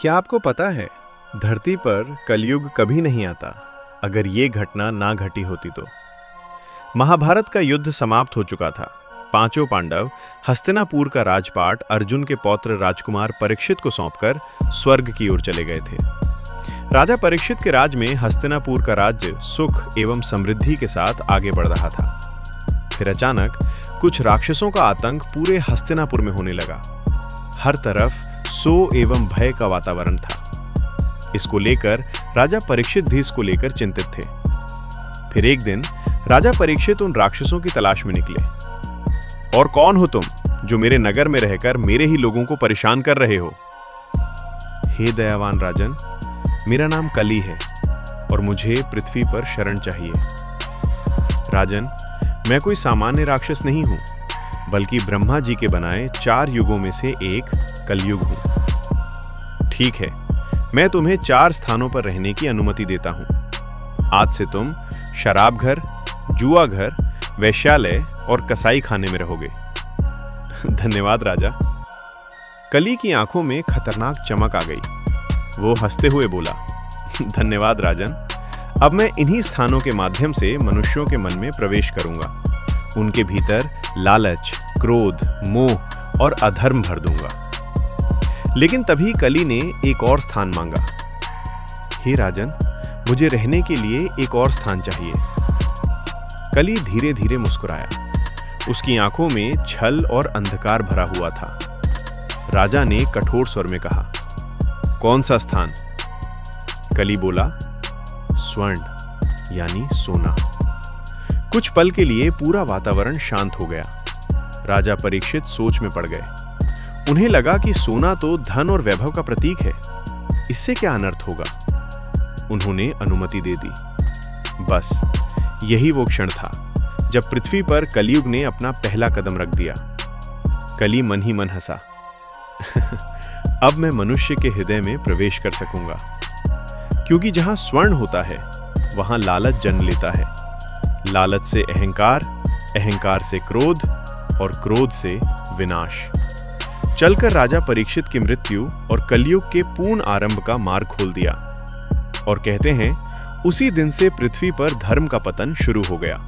क्या आपको पता है, धरती पर कलयुग कभी नहीं आता अगर ये घटना ना घटी होती तो। महाभारत का युद्ध समाप्त हो चुका था। पांचों पांडव हस्तिनापुर का राजपाट अर्जुन के पौत्र राजकुमार परीक्षित को सौंपकर स्वर्ग की ओर चले गए थे। राजा परीक्षित के राज में हस्तिनापुर का राज्य सुख एवं समृद्धि के साथ आगे बढ़ रहा था। फिर अचानक कुछ राक्षसों का आतंक पूरे हस्तिनापुर में होने लगा। हर तरफ सो एवं भय का वातावरण था। इसको लेकर राजा परीक्षित भी इसको लेकर चिंतित थे। फिर एक दिन राजा परीक्षित उन राक्षसों की तलाश में निकले। और कौन हो तुम जो मेरे नगर में रहकर मेरे ही लोगों को परेशान कर रहे हो? हे दयावान राजन, मेरा नाम कली है और मुझे पृथ्वी पर शरण चाहिए। राजन, मैं कोई सामान्य राक्षस नहीं हूं, बल्कि ब्रह्मा जी के बनाए 4 युगों में से एक कलयुग हूं। ठीक है, मैं तुम्हें 4 स्थानों पर रहने की अनुमति देता हूं। आज से तुम शराब घर, जुआ घर, वैश्यालय और कसाई खाने में रहोगे। धन्यवाद राजा। कली की आंखों में खतरनाक चमक आ गई। वो हंसते हुए बोला, धन्यवाद राजन। अब मैं इन्हीं स्थानों के माध्यम से मनुष्यों के मन में प्रवेश करूंगा। उनके भीतर लालच, क्रोध, मोह और अधर्म भर दूंगा। लेकिन तभी कली ने एक और स्थान मांगा। हे राजन, मुझे रहने के लिए एक और स्थान चाहिए। कली धीरे धीरे मुस्कुराया। उसकी आंखों में छल और अंधकार भरा हुआ था। राजा ने कठोर स्वर में कहा, कौन सा स्थान? कली बोला, स्वर्ण यानी सोना। कुछ पल के लिए पूरा वातावरण शांत हो गया। राजा परीक्षित सोच में पड़ गए। उन्हें लगा कि सोना तो धन और वैभव का प्रतीक है, इससे क्या अनर्थ होगा। उन्होंने अनुमति दे दी। बस यही वो क्षण था जब पृथ्वी पर कलयुग ने अपना पहला कदम रख दिया। कली मन ही मन हंसा। अब मैं मनुष्य के हृदय में प्रवेश कर सकूंगा, क्योंकि जहां स्वर्ण होता है वहां लालच जन्म लेता है। लालच से अहंकार, अहंकार से क्रोध और क्रोध से विनाश। चलकर राजा परीक्षित की मृत्यु और कलयुग के पूर्ण आरंभ का मार्ग खोल दिया। और कहते हैं, उसी दिन से पृथ्वी पर धर्म का पतन शुरू हो गया।